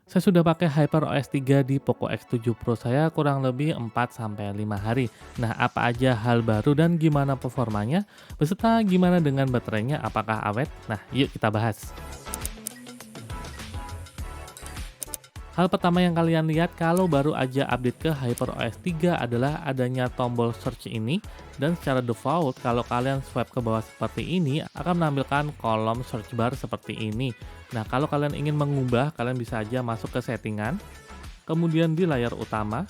Saya sudah pakai HyperOS 3 di Poco X7 Pro saya kurang lebih 4 sampai 5 hari. Nah, apa aja hal baru dan gimana performanya? Beserta gimana dengan baterainya, apakah awet? Nah, yuk kita bahas. Hal pertama yang kalian lihat kalau baru aja update ke HyperOS 3 adalah adanya tombol search ini, dan secara default kalau kalian swipe ke bawah seperti ini akan menampilkan kolom search bar seperti ini. Nah, kalau kalian ingin mengubah, kalian bisa aja masuk ke settingan, kemudian di layar utama.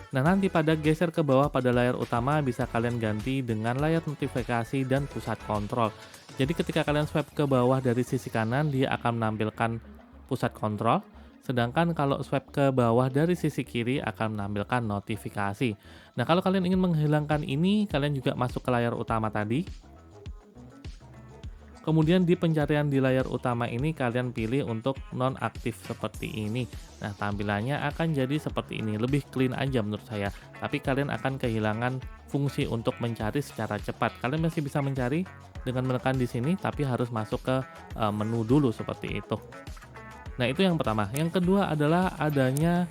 Nah, nanti pada geser ke bawah pada layar utama bisa kalian ganti dengan layar notifikasi dan pusat kontrol. Jadi ketika kalian swipe ke bawah dari sisi kanan, dia akan menampilkan pusat kontrol, sedangkan kalau swipe ke bawah dari sisi kiri akan menampilkan notifikasi. Nah, kalau kalian ingin menghilangkan ini, kalian juga masuk ke layar utama tadi. Kemudian di pencarian di layar utama ini kalian pilih untuk nonaktif seperti ini. Nah, tampilannya akan jadi seperti ini, lebih clean aja menurut saya. Tapi kalian akan kehilangan fungsi untuk mencari secara cepat. Kalian masih bisa mencari dengan menekan di sini, tapi harus masuk ke menu dulu seperti itu. Nah, itu yang pertama. Yang kedua adalah adanya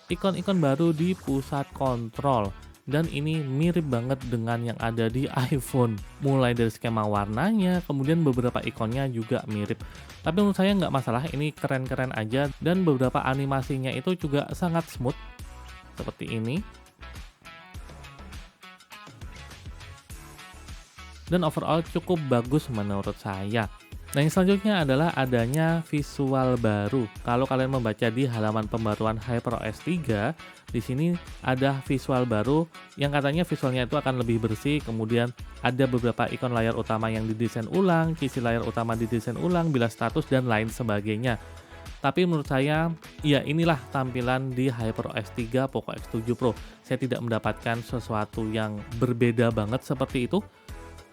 ikon-ikon baru di pusat kontrol, dan ini mirip banget dengan yang ada di iPhone. Mulai dari skema warnanya, kemudian beberapa ikonnya juga mirip. Tapi menurut saya nggak masalah, ini keren-keren aja, dan beberapa animasinya itu juga sangat smooth, seperti ini. Dan overall cukup bagus menurut saya. Nah, yang selanjutnya adalah adanya visual baru. Kalau kalian membaca di halaman pembaruan HyperOS 3, di sini ada visual baru yang katanya visualnya itu akan lebih bersih, kemudian ada beberapa ikon layar utama yang didesain ulang, kisi layar utama didesain ulang, bilas status, dan lain sebagainya. Tapi menurut saya, ya inilah tampilan di HyperOS 3 Poco X7 Pro. Saya tidak mendapatkan sesuatu yang berbeda banget seperti itu.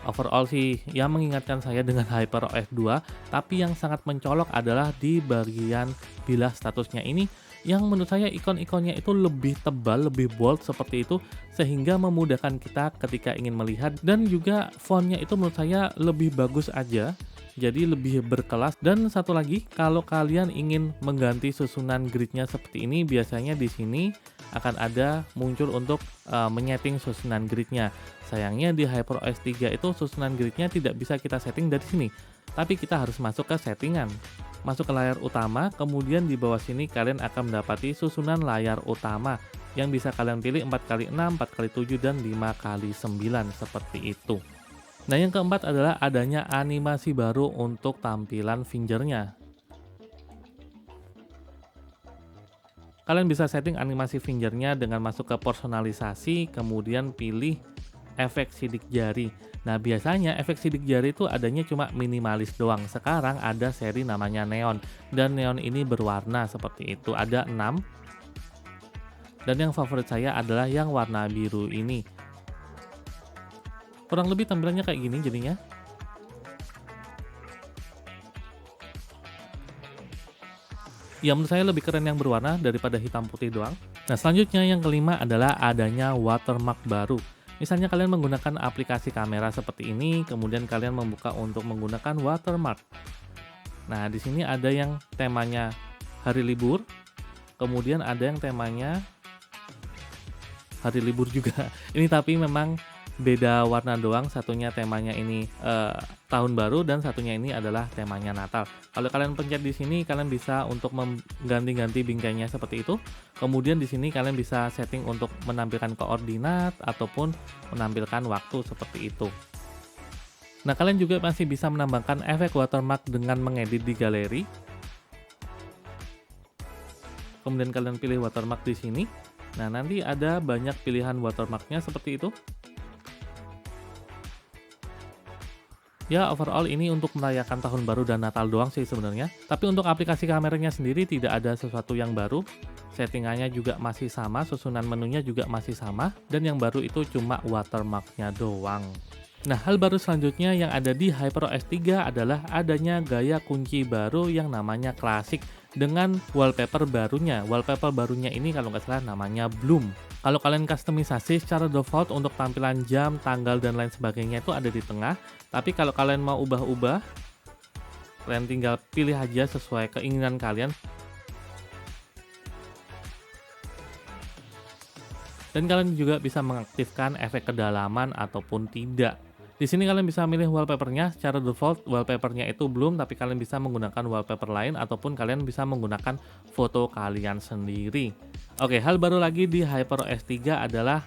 Overall sih, ya mengingatkan saya dengan HyperOS 2, tapi yang sangat mencolok adalah di bagian bilah statusnya ini, yang menurut saya ikon-ikonnya itu lebih tebal, lebih bold seperti itu, sehingga memudahkan kita ketika ingin melihat, dan juga fontnya itu menurut saya lebih bagus aja, jadi lebih berkelas. Dan satu lagi, kalau kalian ingin mengganti susunan gridnya seperti ini, biasanya di sini akan ada muncul untuk menyeting susunan gridnya. Sayangnya di HyperOS 3 itu susunan gridnya tidak bisa kita setting dari sini, tapi kita harus masuk ke settingan, masuk ke layar utama, kemudian di bawah sini kalian akan mendapati susunan layar utama yang bisa kalian pilih 4x6, 4x7, dan 5x9 seperti itu. Nah, yang keempat adalah adanya animasi baru untuk tampilan fingernya. Kalian bisa setting animasi fingernya dengan masuk ke personalisasi, kemudian pilih efek sidik jari. Nah, biasanya efek sidik jari itu adanya cuma minimalis doang. Sekarang ada seri namanya Neon, dan Neon ini berwarna seperti itu. Ada 6, dan yang favorit saya adalah yang warna biru ini. Kurang lebih tampilannya kayak gini jadinya. Ya, menurut saya lebih keren yang berwarna daripada hitam putih doang. Nah, selanjutnya yang kelima adalah adanya watermark baru. Misalnya kalian menggunakan aplikasi kamera seperti ini, kemudian kalian membuka untuk menggunakan watermark. Nah, di sini ada yang temanya hari libur, kemudian ada yang temanya hari libur juga. Ini tapi memang beda warna doang, satunya temanya ini tahun baru, dan satunya ini adalah temanya Natal. Kalau kalian pencet di sini, kalian bisa untuk mengganti-ganti bingkainya seperti itu. Kemudian di sini kalian bisa setting untuk menampilkan koordinat ataupun menampilkan waktu seperti itu. Nah, kalian juga masih bisa menambahkan efek watermark dengan mengedit di galeri. Kemudian kalian pilih watermark di sini. Nah, nanti ada banyak pilihan watermarknya seperti itu. Ya, overall ini untuk merayakan tahun baru dan Natal doang sih sebenarnya. Tapi untuk aplikasi kameranya sendiri tidak ada sesuatu yang baru. Settingannya juga masih sama, susunan menunya juga masih sama, dan yang baru itu cuma watermarknya doang. Nah, hal baru selanjutnya yang ada di HyperOS 3 adalah adanya gaya kunci baru yang namanya klasik dengan wallpaper barunya. Wallpaper barunya ini kalau nggak salah namanya Bloom. Kalau kalian customisasi secara default untuk tampilan jam, tanggal, dan lain sebagainya itu ada di tengah. Tapi kalau kalian mau ubah-ubah, Kalian tinggal pilih aja sesuai keinginan kalian. Dan kalian juga bisa mengaktifkan efek kedalaman ataupun tidak. Di sini kalian bisa milih wallpapernya. Secara default wallpapernya itu belum, tapi kalian bisa menggunakan wallpaper lain ataupun kalian bisa menggunakan foto kalian sendiri. Oke, hal baru lagi di HyperOS 3 adalah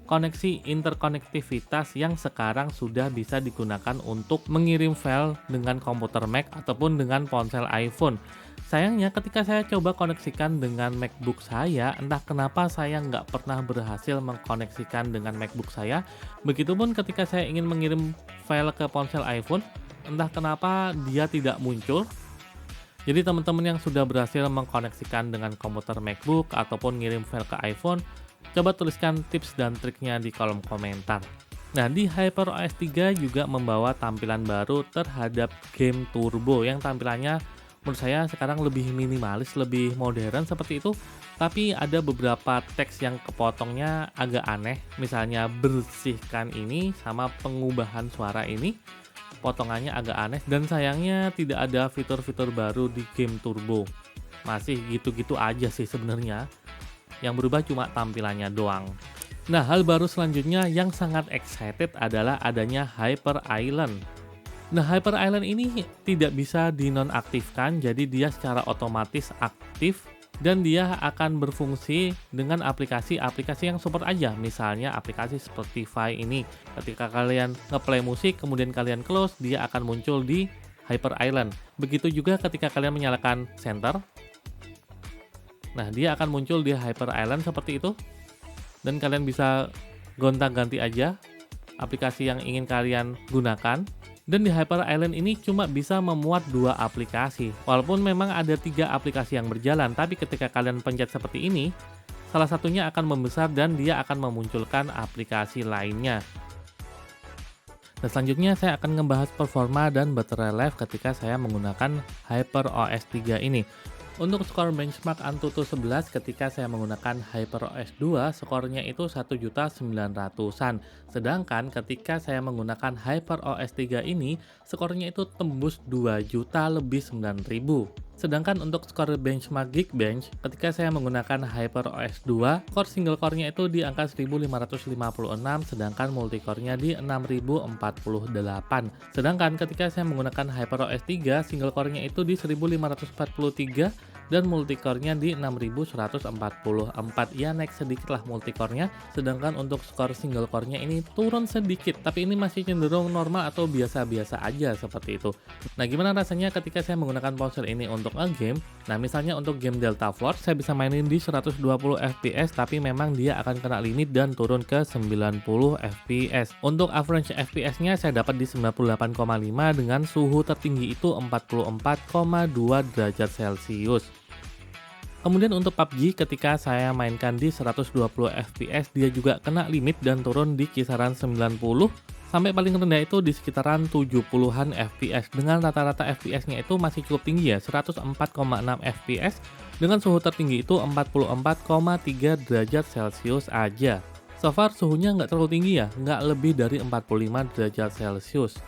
koneksi interkonektivitas yang sekarang sudah bisa digunakan untuk mengirim file dengan komputer Mac ataupun dengan ponsel iPhone. Sayangnya ketika saya coba koneksikan dengan MacBook saya, entah kenapa saya nggak pernah berhasil mengkoneksikan dengan MacBook saya. Begitupun ketika saya ingin mengirim file ke ponsel iPhone, entah kenapa dia tidak muncul. Jadi teman-teman yang sudah berhasil mengkoneksikan dengan komputer MacBook ataupun ngirim file ke iPhone, coba tuliskan tips dan triknya di kolom komentar. Nah, di HyperOS 3 juga membawa tampilan baru terhadap game Turbo yang tampilannya menurut saya sekarang lebih minimalis, lebih modern seperti itu. Tapi ada beberapa teks yang kepotongnya agak aneh. Misalnya bersihkan ini sama pengubahan suara ini, potongannya agak aneh. Dan sayangnya tidak ada fitur-fitur baru di game Turbo. Masih gitu-gitu aja sih sebenarnya. Yang berubah cuma tampilannya doang. Nah, hal baru selanjutnya yang sangat excited adalah adanya Hyper Island. Nah, Hyper Island ini tidak bisa dinonaktifkan, jadi dia secara otomatis aktif dan dia akan berfungsi dengan aplikasi-aplikasi yang support aja. Misalnya aplikasi Spotify ini, ketika kalian ngeplay musik kemudian kalian close, dia akan muncul di Hyper Island. Begitu juga ketika kalian menyalakan center, nah dia akan muncul di Hyper Island seperti itu. Dan kalian bisa gonta-ganti aja aplikasi yang ingin kalian gunakan. Dan di Hyper Island ini cuma bisa memuat 2 aplikasi. Walaupun memang ada 3 aplikasi yang berjalan, tapi ketika kalian pencet seperti ini, salah satunya akan membesar dan dia akan memunculkan aplikasi lainnya. Dan selanjutnya saya akan ngebahas performa dan baterai life ketika saya menggunakan HyperOS 3 ini. Untuk skor benchmark Antutu 11 ketika saya menggunakan HyperOS 2, skornya itu 1.900-an. Sedangkan ketika saya menggunakan HyperOS 3 ini, skornya itu tembus 2 juta lebih 9.000. Sedangkan untuk skor benchmark Geekbench, ketika saya menggunakan HyperOS 2, skor single core-nya itu di angka 1556, sedangkan multicore-nya di 6048. Sedangkan ketika saya menggunakan HyperOS 3, single core-nya itu di 1543 dan multicore-nya di 6144. Ya, naik sedikit lah multicore-nya, sedangkan untuk skor single core-nya ini turun sedikit, tapi ini masih cenderung normal atau biasa-biasa aja seperti itu. Nah, gimana rasanya ketika saya menggunakan ponsel ini untuk game? Nah, misalnya untuk game Delta Force saya bisa mainin di 120 fps, tapi memang dia akan kena limit dan turun ke 90 fps. Untuk average fps-nya saya dapat di 98,5 dengan suhu tertinggi itu 44,2 derajat Celcius. Kemudian untuk PUBG ketika saya mainkan di 120 fps dia juga kena limit dan turun di kisaran 90 sampai paling rendah itu di sekitaran 70-an fps dengan rata-rata fps-nya itu masih cukup tinggi ya, 104,6 fps dengan suhu tertinggi itu 44,3 derajat Celcius aja. So far suhunya nggak terlalu tinggi ya, nggak lebih dari 45 derajat Celcius.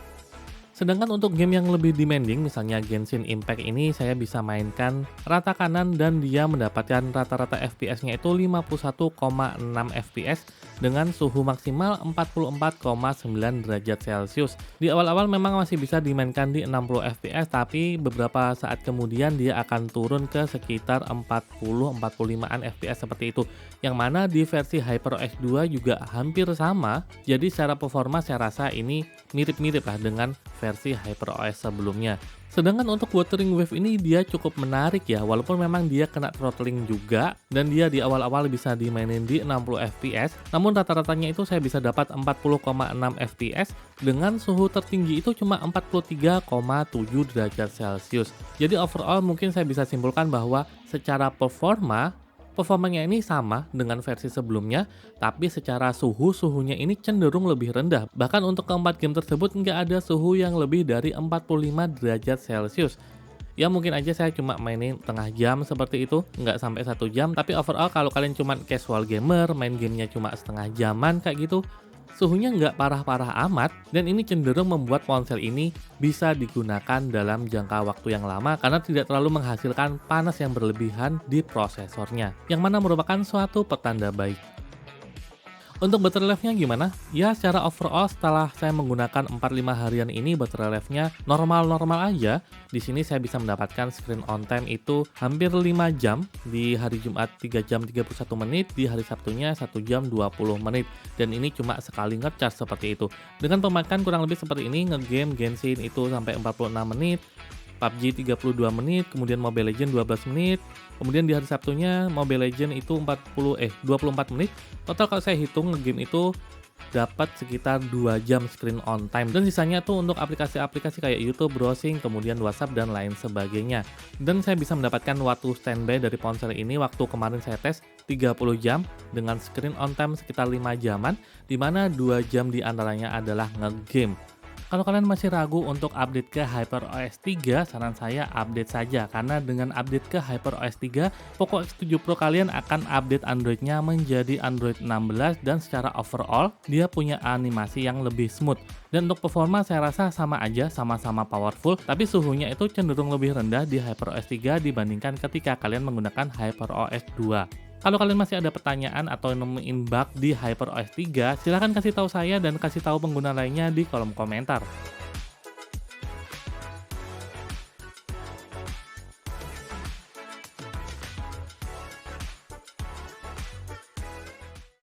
Sedangkan untuk game yang lebih demanding, misalnya Genshin Impact ini saya bisa mainkan rata kanan dan dia mendapatkan rata-rata FPS-nya itu 51,6 FPS dengan suhu maksimal 44,9 derajat Celcius. Di awal-awal memang masih bisa dimainkan di 60 FPS, tapi beberapa saat kemudian dia akan turun ke sekitar 40-45an FPS seperti itu. Yang mana di versi HyperOS 2 juga hampir sama, jadi secara performa saya rasa ini mirip-mirip lah dengan versi HyperOS sebelumnya. Sedangkan untuk Wuthering Waves ini dia cukup menarik ya, walaupun memang dia kena throttling juga dan dia di awal-awal bisa dimainin di 60 fps, namun rata-ratanya itu saya bisa dapat 40,6 fps dengan suhu tertinggi itu cuma 43,7 derajat Celcius. Jadi overall mungkin saya bisa simpulkan bahwa secara performanya ini sama dengan versi sebelumnya, tapi secara suhunya ini cenderung lebih rendah. Bahkan untuk keempat game tersebut nggak ada suhu yang lebih dari 45 derajat Celcius. Ya mungkin aja saya cuma mainin tengah jam seperti itu, nggak sampai 1 jam, tapi overall kalau kalian cuma casual gamer, main gamenya cuma setengah jaman kayak gitu, Suhunya nggak parah-parah amat, dan ini cenderung membuat ponsel ini bisa digunakan dalam jangka waktu yang lama karena tidak terlalu menghasilkan panas yang berlebihan di prosesornya, yang mana merupakan suatu petanda baik. Untuk battery life-nya gimana? Ya, secara overall setelah saya menggunakan 4-5 harian ini battery life-nya normal-normal aja. Di sini saya bisa mendapatkan screen on time itu hampir 5 jam, di hari Jumat 3 jam 31 menit, di hari Sabtunya 1 jam 20 menit. Dan ini cuma sekali ngecas seperti itu. Dengan pemakaian kurang lebih seperti ini, ngegame Genshin itu sampai 46 menit, PUBG 32 menit, kemudian Mobile Legends 12 menit, kemudian di hari Sabtunya Mobile Legends itu 24 menit. Total kalau saya hitung ngegame itu dapat sekitar 2 jam screen on time, dan sisanya tuh untuk aplikasi-aplikasi kayak YouTube, browsing, kemudian WhatsApp dan lain sebagainya. Dan saya bisa mendapatkan waktu standby dari ponsel ini waktu kemarin saya tes 30 jam dengan screen on time sekitar 5 jaman, di mana 2 jam diantaranya adalah ngegame. Kalau kalian masih ragu untuk update ke HyperOS 3, saran saya update saja, karena dengan update ke HyperOS 3, Poco X7 Pro kalian akan update Android-nya menjadi Android 16, dan secara overall dia punya animasi yang lebih smooth. Dan untuk performa saya rasa sama aja, sama-sama powerful, tapi suhunya itu cenderung lebih rendah di HyperOS 3 dibandingkan ketika kalian menggunakan HyperOS 2. Kalau kalian masih ada pertanyaan atau nemuin bug di HyperOS 3, silahkan kasih tahu saya dan kasih tahu pengguna lainnya di kolom komentar.